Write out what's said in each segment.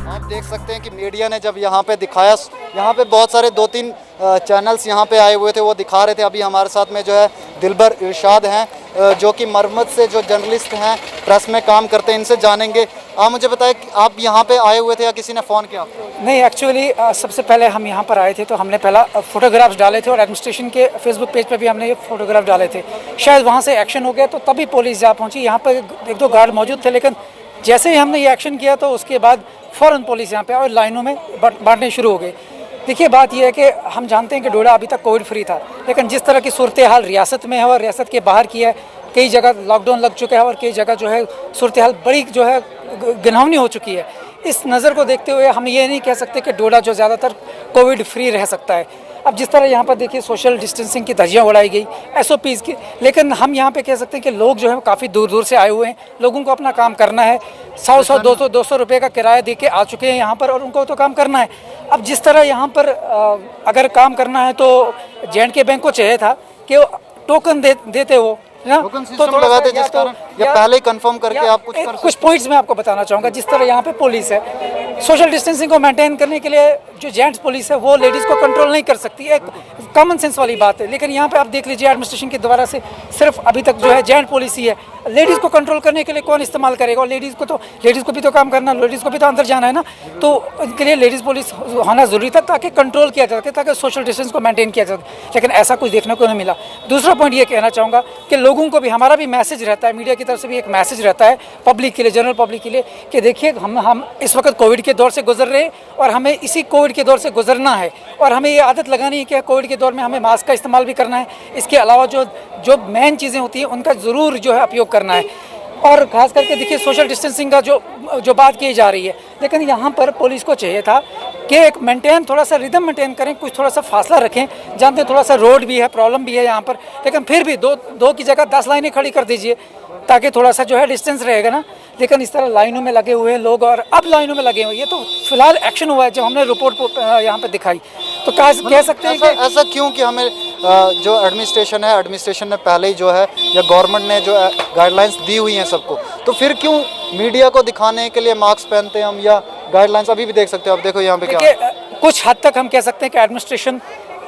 आप देख सकते हैं कि मीडिया ने जब यहाँ पे दिखाया, यहाँ पे बहुत सारे 2-3 चैनल्स यहाँ पे आए हुए थे, वो दिखा रहे थे। अभी हमारे साथ में जो है दिलबर इरशाद हैं, जो कि मरमत से जो जर्नलिस्ट हैं, प्रेस में काम करते हैं, इनसे जानेंगे। आप मुझे बताएं कि आप यहाँ पे आए हुए थे या किसी ने फ़ोन किया? नहीं, एक्चुअली सबसे पहले हम यहाँ पर आए थे तो हमने पहला फ़ोटोग्राफ्स डाले थे और एडमिनिस्ट्रेशन के फेसबुक पेज पर भी हमने ये फ़ोटोग्राफ डाले थे। शायद वहाँ से एक्शन हो गया तो तभी पुलिस जा पहुँची। यहाँ पर 1-2 गार्ड मौजूद थे, लेकिन जैसे ही हमने ये एक्शन किया तो उसके बाद फ़ौरन पुलिस यहाँ पे और लाइनों में बांटने शुरू हो गए। देखिए, बात यह है कि हम जानते हैं कि डोडा अभी तक कोविड फ्री था, लेकिन जिस तरह की सूरत हाल रियासत में है और रियासत के बाहर की है, कई जगह लॉकडाउन लग चुका है और कई जगह जो है सूरत हाल बड़ी जो है घिनौनी हो चुकी है। इस नज़र को देखते हुए हम ये नहीं कह सकते कि डोडा जो ज़्यादातर कोविड फ्री रह सकता है। अब जिस तरह यहाँ पर देखिए सोशल डिस्टेंसिंग की धज्जियाँ उड़ाई गई, SOPs की, लेकिन हम यहाँ पे कह सकते हैं कि लोग जो है काफ़ी दूर दूर से आए हुए हैं। लोगों को अपना काम करना है, 100-100, 200 रुपये का किराया दे के आ चुके हैं यहाँ पर और उनको तो काम करना है। अब जिस तरह यहाँ पर अगर काम करना है तो J&K बैंक को चाहिए था कि वो टोकन देते हो ना, तो लगाते जिस कारण या पहले ही कंफर्म करके आप कुछ पॉइंट्स मैं आपको बताना चाहूँगा। जिस तरह यहाँ पे पुलिस है, सोशल डिस्टेंसिंग को मेंटेन करने के लिए जो जेंट्स पुलिस है वो लेडीज़ को कंट्रोल नहीं कर सकती, एक कॉमन सेंस वाली बात है। लेकिन यहाँ पे आप देख लीजिए एडमिनिस्ट्रेशन के द्वारा से सिर्फ अभी तक जो है जेंट पुलिस ही है। लेडीज़ को कंट्रोल करने के लिए कौन इस्तेमाल करेगा? और लेडीज़ को भी तो काम करना, लेडीज़ को भी तो अंदर जाना है ना, तो इनके लिए लेडीज़ पुलिस होना ज़रूरी था ताकि कंट्रोल किया जा सके, ताकि सोशल डिस्टेंस को मेंटेन किया जा सके। लेकिन ऐसा कुछ देखने को नहीं मिला। दूसरा पॉइंट ये कहना चाहूँगा कि लोगों को भी, हमारा भी मैसेज रहता है, मीडिया की तरफ से भी एक मैसेज रहता है पब्लिक के लिए, जनरल पब्लिक के लिए, कि देखिए हम इस वक्त कोविड के दौर से गुजर रहे हैं और हमें इसी कोविड के दौर से गुजरना है और हमें ये आदत लगानी है कि कोविड के दौर में हमें मास्क का इस्तेमाल भी करना है। इसके अलावा जो मेन चीज़ें होती हैं उनका ज़रूर जो है उपयोग करना है। और ख़ास करके देखिए सोशल डिस्टेंसिंग का जो बात की जा रही है, लेकिन यहाँ पर पुलिस को चाहिए था कि एक मेंटेन, थोड़ा सा रिदम मेंटेन करें, कुछ थोड़ा सा फासला रखें। जानते हैं थोड़ा सा रोड भी है, प्रॉब्लम भी है यहाँ पर, लेकिन फिर भी दो की जगह 10 लाइनें खड़ी कर दीजिए ताकि थोड़ा सा जो है डिस्टेंस रहेगा ना। लेकिन इस तरह लाइनों में लगे हुए हैं लोग और अब लाइनों में लगे हुए, ये तो फिलहाल एक्शन हुआ है जब हमने रिपोर्ट यहाँ पर दिखाई, तो कह सकते हैं कि ऐसा क्यों कि हमें जो एडमिनिस्ट्रेशन ने पहले ही जो है या गवर्नमेंट ने जो गाइडलाइंस दी हुई हैं सबको, तो फिर क्यों मीडिया को दिखाने के लिए मास्क पहनते हैं हम या गाइडलाइंस अभी भी देख सकते हो आप, देखो यहाँ पे क्या कुछ हद तक हम कह सकते हैं कि एडमिनिस्ट्रेशन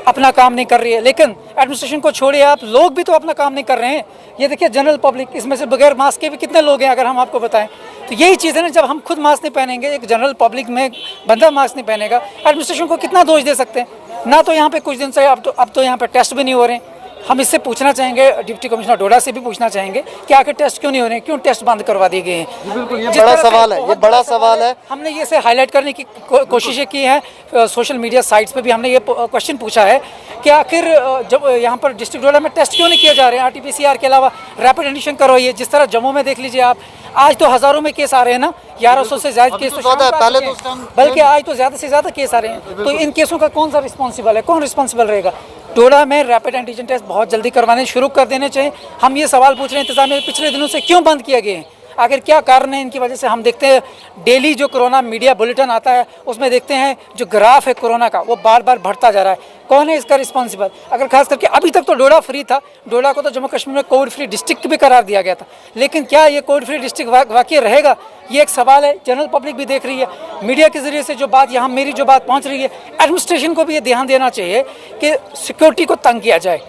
अपना काम नहीं कर रही है। लेकिन एडमिनिस्ट्रेशन को छोड़िए, आप लोग भी तो अपना काम नहीं कर रहे हैं। ये देखिए जनरल पब्लिक, इसमें से बगैर मास्क के भी कितने लोग हैं अगर हम आपको बताएं, तो यही चीज़ है ना, जब हम खुद मास्क नहीं पहनेंगे, एक जनरल पब्लिक में बंदा मास्क नहीं पहनेगा, एडमिनिस्ट्रेशन को कितना दोष दे सकते हैं ना। तो यहाँ पे कुछ दिन से अब तो यहाँ पे टेस्ट भी नहीं हो रहे हैं। हम इससे पूछना चाहेंगे, डिप्टी कमिश्नर डोडा से भी पूछना चाहेंगे कि आखिर टेस्ट क्यों नहीं हो रहे हैं, क्यों टेस्ट बंद करवा दिए गए हैं? बिल्कुल, ये बड़ा सवाल है, ये बड़ा सवाल है। हमने ये से हाईलाइट करने की कोशिशें की हैं, सोशल मीडिया साइट्स पे भी हमने ये क्वेश्चन पूछा है कि आखिर जब यहाँ पर डिस्ट्रिक्ट डोडा में टेस्ट क्यों नहीं किए जा रहे हैं? RT-PCR के अलावा रैपिड एंटीजन करवाइए। जिस तरह जम्मू में देख लीजिए आप, आज तो हज़ारों में केस आ रहे हैं ना, 1100 से ज़्यादा केस तो पहले तो बल्कि आज तो ज़्यादा से ज़्यादा केस आ रहे हैं। तो इन केसों का कौन सा रिस्पॉन्सिबल है, कौन रिस्पॉन्सिबल रहेगा? डोडा में रैपिड एंटीजन टेस्ट बहुत जल्दी करवाने शुरू कर देने चाहिए। हम ये सवाल पूछ रहे हैं इंतजामिया पिछले दिनों से क्यों बंद किया गया है, आखिर क्या कारण है इनकी वजह से? हम देखते हैं डेली जो कोरोना मीडिया बुलेटिन आता है उसमें देखते हैं जो ग्राफ है कोरोना का वो बार बार बढ़ता जा रहा है। कौन है इसका रिस्पॉन्सिबल? अगर खास करके अभी तक तो डोडा फ्री था, डोडा को तो जम्मू कश्मीर में कोविड फ्री डिस्ट्रिक्ट भी करार दिया गया था, लेकिन क्या ये कोविड फ्री डिस्ट्रिक्ट वाकई रहेगा? ये एक सवाल है। जनरल पब्लिक भी देख रही है, मीडिया के जरिए से जो बात यहाँ मेरी जो बात पहुँच रही है, एडमिनिस्ट्रेशन को भी ये ध्यान देना चाहिए कि सिक्योरिटी को तंग किया जाए।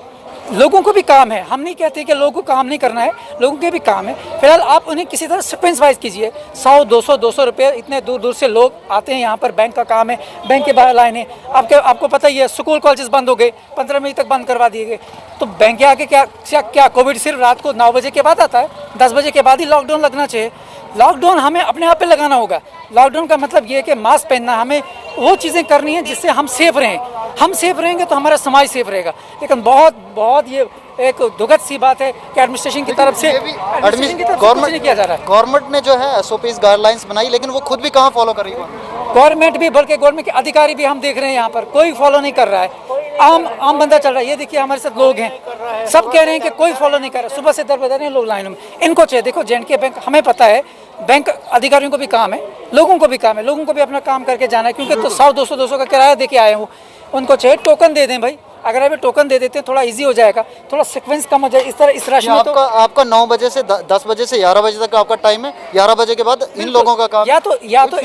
लोगों को भी काम है, हम नहीं कहते कि लोगों को काम नहीं करना है, लोगों के भी काम है। फिलहाल आप उन्हें किसी तरह सिक्वेंस वाइज कीजिए। 100-200 रुपये, इतने दूर दूर से लोग आते हैं यहाँ पर, बैंक का काम है, बैंक के बाहर लाइन है। आपको पता ही है, स्कूल कॉलेजेस बंद हो गए, 15 मई तक बंद करवा दिए गए। तो बैंक के आगे क्या कोविड सिर्फ रात को 9 बजे के बाद आता है? 10 बजे के बाद ही लॉकडाउन लगना चाहिए। लॉकडाउन हमें अपने आप पे लगाना होगा। लॉकडाउन का मतलब ये है कि मास्क पहनना, हमें वो चीज़ें करनी है जिससे हम सेफ रहें। हम सेफ रहेंगे तो हमारा समाज सेफ रहेगा। लेकिन बहुत ये एक दुखद सी बात है कि एडमिनिस्ट्रेशन की तरफ से गवर्नमेंट नहीं किया जा रहा है। गवर्नमेंट ने जो है SOPs गाइडलाइंस बनाई, लेकिन वो खुद भी कहाँ फॉलो कर रही है? गवर्नमेंट भी, बल्कि गवर्नमेंट के अधिकारी भी हम देख रहे हैं यहाँ पर कोई फॉलो नहीं कर रहा है। आम बंदा चल रहा है। ये देखिए हमारे साथ लोग हैं, सब कह रहे हैं कि कोई फॉलो नहीं कर रहा। सुबह से दर बदर रहे हैं लोग लाइनों में। इनको चाहिए, देखो J&K बैंक, हमें पता है बैंक अधिकारियों को भी काम है, लोगों को भी काम है, लोगों को भी अपना काम करके जाना है, क्योंकि तो 100-200 का किराया दे के आए हैं वो। उनको चाहिए टोकन दे दें भाई, अगर अभी टोकन दे देते हैं थोड़ा इजी हो जाएगा, थोड़ा सीक्वेंस कम हो जाए। इस राशि में तो आपका 9 बजे से 10 बजे से 11 बजे तक आपका टाइम है, 11 बजे के बाद इन लोगों का काम, या तो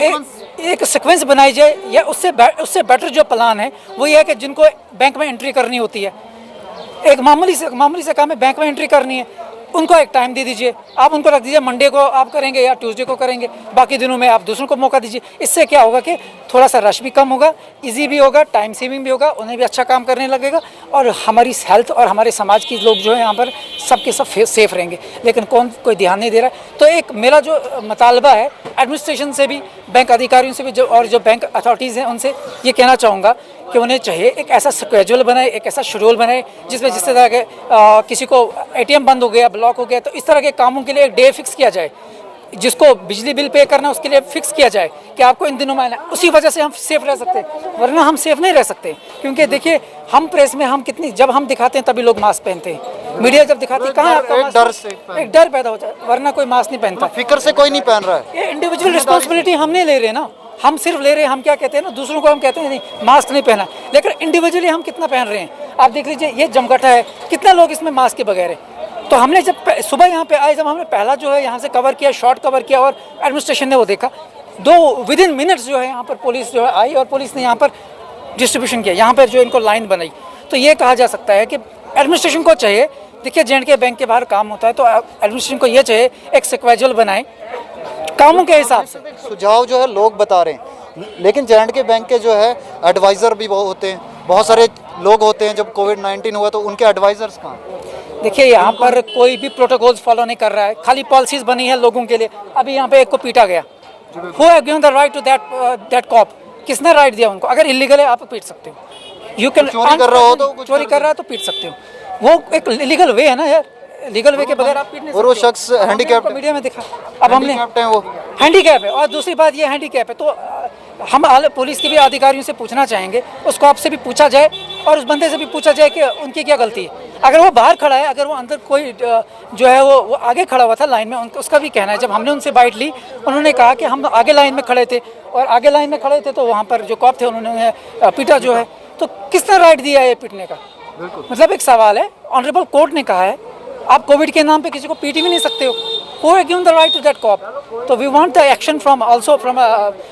एक सीक्वेंस बनाई जाए, या उससे बेटर जो प्लान है वो ये है कि जिनको बैंक में एंट्री करनी होती है, एक मामूली से काम है, बैंक में एंट्री करनी है, उनको एक टाइम दे दीजिए, आप उनको रख दीजिए मंडे को आप करेंगे या ट्यूसडे को करेंगे, बाकी दिनों में आप दूसरों को मौका दीजिए। इससे क्या होगा कि थोड़ा सा रश भी कम होगा, इजी भी होगा, टाइम सेविंग भी होगा, उन्हें भी अच्छा काम करने लगेगा, और हमारी हेल्थ और हमारे समाज के लोग जो है यहाँ पर सबके सब सेफ रहेंगे। लेकिन कोई ध्यान नहीं दे रहा है। तो एक मेरा जो मुतालबा है एडमिनिस्ट्रेशन से भी, बैंक अधिकारियों से भी, और जो बैंक अथॉरिटीज़ हैं उनसे ये कहना चाहूँगा कि उन्हें चाहिए एक ऐसा स्केड्यूल बनाए, एक ऐसा शेड्यूल बनाए जिसमें जिस तरह के किसी को एटीएम बंद हो गया, ब्लॉक हो गया, तो इस तरह के कामों के लिए एक डे फिक्स किया जाए। जिसको बिजली बिल पे करना है उसके लिए फिक्स किया जाए कि आपको इन दिनों में आना है। उसी वजह से हम सेफ रह सकते हैं, वरना हम सेफ नहीं रह सकते। क्योंकि देखिए हम प्रेस में हम कितनी, जब हम दिखाते हैं तभी लोग मास्क पहनते हैं, मीडिया जब दिखाती है कहाँ आपका एक डर पैदा होता है, वरना कोई मास्क नहीं पहनता। फिक्र से कोई नहीं पहन रहा है। ये इंडिविजुअल रिस्पॉन्सिबिलिटी हम नहीं ले रहे ना, हम सिर्फ ले रहे हैं, हम क्या कहते हैं ना, दूसरों को हम कहते हैं नहीं मास्क नहीं पहना, लेकिन इंडिविजुअली हम कितना पहन रहे हैं। आप देख लीजिए ये जमघटा है, कितना लोग इसमें मास्क के बगैर है। तो हमने जब सुबह यहाँ पे आए, जब हमने पहला जो है यहाँ से कवर किया, शॉर्ट कवर किया, और एडमिनिस्ट्रेशन ने वो देखा, विद इन मिनट्स जो है यहाँ पर पुलिस जो है आई और पुलिस ने यहाँ पर डिस्ट्रीब्यूशन किया, यहाँ पर जो इनको लाइन बनाई। तो ये कहा जा सकता है कि एडमिनिस्ट्रेशन को चाहिए, देखिए J&K बैंक के बाहर काम होता है तो एडमिनिस्ट्रेशन को ये चाहिए एक सिक्वेजुअल बनाए कामों के हिसाब से। सुझाव जो है लोग बता रहे हैं, लेकिन J&K बैंक के जो है एडवाइज़र भी बहुत होते हैं, बहुत सारे लोग होते हैं। जब कोविड-19 हुआ तो उनके एडवाइज़र्स कहाँ? देखिए यहाँ पर कोई भी प्रोटोकॉल्स फॉलो नहीं कर रहा है, खाली पॉलिसीज बनी है लोगों के लिए। अभी यहाँ पे एक को पीटा गया, who have given the right to that cop, किसने राइट दिया उनको? अगर इलीगल है आप पीट सकते हो, यू कैन चोरी कर रहा हो तो चोरी कर रहा है तो पीट सकते हो, वो एक लीगल वे है ना यार, लीगल वे के बगैर आप पीट नहीं सकते। और वो शख्स हैंडीकैप्ड, मीडिया में दिखा, अब हमने वो हैंडीकैप है, और दूसरी बात ये हैंडीकैप है। तो हम पुलिस के भी अधिकारियों से पूछना चाहेंगे, उसको आपसे भी पूछा जाए और उस बंदे से भी पूछा जाए कि उनकी क्या गलती है। अगर वो बाहर खड़ा है, अगर वो अंदर कोई जो है वो आगे खड़ा हुआ था लाइन में, उसका भी कहना है, जब हमने उनसे बाइट ली उन्होंने कहा कि हम आगे लाइन में खड़े थे, और आगे लाइन में खड़े थे तो वहाँ पर जो कॉप थे उन्होंने पीटा जो है। तो किसने राइट दिया है पीटने का? मतलब एक सवाल है, ऑनरेबल कोर्ट ने कहा है आप कोविड के नाम पे किसी को पीट भी नहीं सकते हो। Who have given the right to that cop? So we want the action from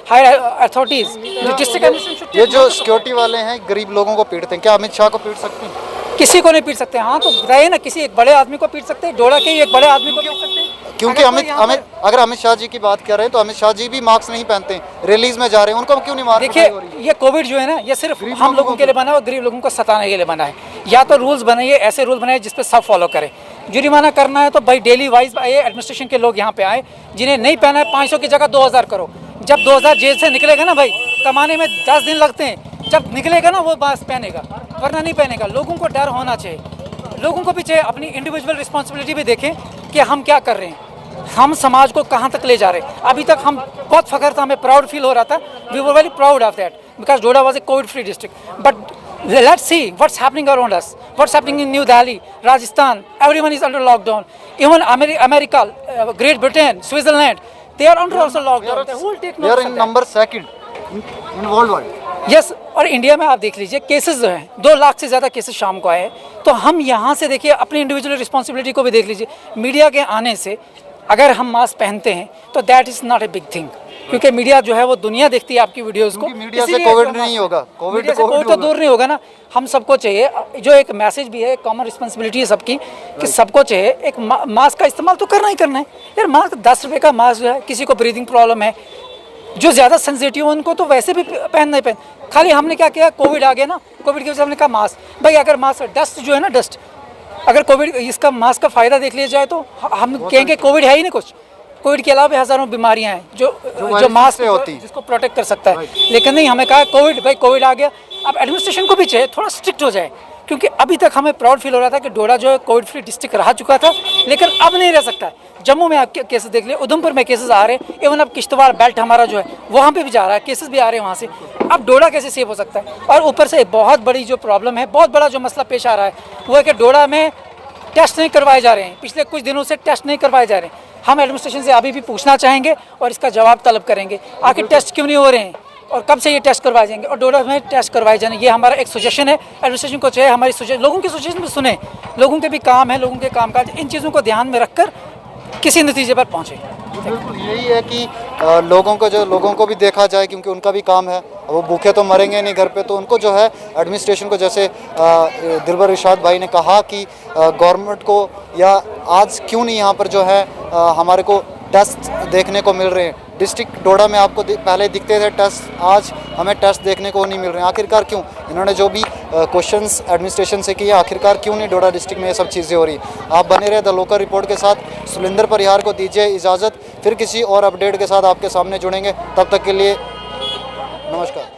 higher authorities. The district administration should take ये जो सिक्योरिटी वाले हैं गरीब लोगों को पीटते हैं, क्या अमित शाह को पीट सकते हैं? किसी को नहीं पीट सकते। हाँ तो बताइए ना, किसी एक बड़े आदमी को पीट सकते हैं, डोड़ा के एक बड़े आदमी को पीट सकते हैं। क्योंकि अगर अमित शाह जी की बात कर रहे हैं तो अमित शाह जी भी मास्क नहीं पहनते, रिलीज में जा रहे हैं, उनको क्यों नहीं मार? देखिए ये कोविड जो है ना, ये सिर्फ हम लोगों के लिए बना है और गरीब लोगों को सताने के लिए बना है। या तो रूल्स बनाइए, ऐसे रूल बनाइए जिसपे सब फॉलो करें। जुर्माना करना है तो भाई डेली वाइज आइए, एडमिनिस्ट्रेशन के लोग यहाँ पे आए, जिन्हें नहीं पहना है 500 की जगह 2000 करो। जब 2000 जेल से निकलेगा ना भाई, कमाने में 10 दिन लगते हैं, जब निकलेगा ना वो मास्क पहनेगा, वरना नहीं पहनेगा। लोगों को डर होना चाहिए, लोगों को भी चाहिए अपनी इंडिविजुअल रिस्पॉन्सिबिलिटी भी देखें कि हम क्या कर रहे हैं, हम समाज को कहाँ तक ले जा रहे हैं। अभी तक हम बहुत फख्र था, हमें प्राउड फील हो रहा था, we were very proud of that because Doda was a covid free district. But let's see what's happening around us, what's happening in New Delhi, Rajasthan, everyone is under lockdown. Even America, Great Britain, Switzerland, they are under also lockdown. They will take they are in number second in worldwide. Yes, और India में आप देख लीजिए cases जो हैं 2 लाख से ज़्यादा cases शाम को आए हैं। तो हम यहाँ से देखिए अपनी इंडिविजुअल रिस्पॉन्सिबिलिटी को भी देख लीजिए। मीडिया के आने से अगर हम मास्क पहनते हैं तो that is not a big thing, क्योंकि मीडिया जो है वो दुनिया देखती है आपकी वीडियोस को। मीडिया से कोविड नहीं होगा, कोविड तो दूर नहीं होगा ना। हम सबको चाहिए, जो एक मैसेज भी है, कॉमन रिस्पॉन्सिबिलिटी है सबकी, कि सबको चाहिए एक मास्क का इस्तेमाल तो करना ही करना है यार। मास्क 10 रुपये का मास्क जो है, किसी को ब्रीदिंग प्रॉब्लम है, जो ज़्यादा सेंसिटिव है उनको तो वैसे भी पहनना ही पहन। खाली हमने क्या किया, कोविड आ गया ना, कोविड की वजह से हमने कहा मास्क। भाई अगर मास्क डस्ट जो है ना, डस्ट अगर कोविड इसका मास्क का फ़ायदा देख लिया जाए तो हम कहेंगे कोविड है ही नहीं कुछ। कोविड के अलावा भी हज़ारों बीमारियां हैं जो मास्क होती है, जिसको प्रोटेक्ट कर सकता है। लेकिन नहीं, हमें कहा कोविड, भाई कोविड आ गया। अब एडमिनिस्ट्रेशन को भी चाहिए थोड़ा स्ट्रिक्ट हो जाए, क्योंकि अभी तक हमें प्राउड फील हो रहा था कि डोडा जो है कोविड फ्री डिस्ट्रिक्ट रह चुका था, लेकिन अब नहीं रह सकता है। जम्मू में आप केसेस देख लिए, उधमपुर में केसेस आ रहे हैं, इवन अब किश्तवाड़ बेल्ट हमारा जो है वहाँ पे भी जा रहा है, केसेस भी आ रहे हैं वहाँ से। अब डोडा कैसे सेफ हो सकता है? और ऊपर से एक बहुत बड़ी जो प्रॉब्लम है, बहुत बड़ा जो मसला पेश आ रहा है, वो है कि डोडा में टेस्ट नहीं करवाए जा रहे हैं। पिछले कुछ दिनों से टेस्ट नहीं करवाए जा रहे हैं। हम एडमिनिस्ट्रेशन से अभी भी पूछना चाहेंगे और इसका जवाब तलब करेंगे, आखिर टेस्ट क्यों नहीं हो रहे हैं और कब से ये टेस्ट करवाए जाएंगे और डोडा में टेस्ट करवाए जाने। ये हमारा एक सजेशन है, एडमिनिस्ट्रेशन को चाहिए हमारी सजेशन, लोगों की सजेशन भी सुने, लोगों के भी काम है, लोगों के कामकाज, इन चीज़ों को ध्यान में रखकर किसी नतीजे पर पहुँचे। बिल्कुल यही है कि लोगों को भी देखा जाए, क्योंकि उनका भी काम है, वो भूखे तो मरेंगे नहीं घर पे, तो उनको जो है एडमिनिस्ट्रेशन को, जैसे दिलबर इरशाद भाई ने कहा कि गवर्नमेंट को, या आज क्यों नहीं यहाँ पर जो है हमारे को टेस्ट देखने को मिल रहे हैं। डिस्ट्रिक्ट डोडा में आपको पहले दिखते थे टेस्ट, आज हमें टेस्ट देखने को नहीं मिल रहे हैं। आखिरकार क्यों? इन्होंने जो भी क्वेश्चंस एडमिनिस्ट्रेशन से किए, आखिरकार क्यों नहीं डोडा डिस्ट्रिक्ट में ये सब चीज़ें हो रही। आप बने रहे द लोकल रिपोर्ट के साथ। सुलिंदर परिहार को दीजिए इजाज़त, फिर किसी और अपडेट के साथ आपके सामने जुड़ेंगे। तब तक के लिए नमस्कार।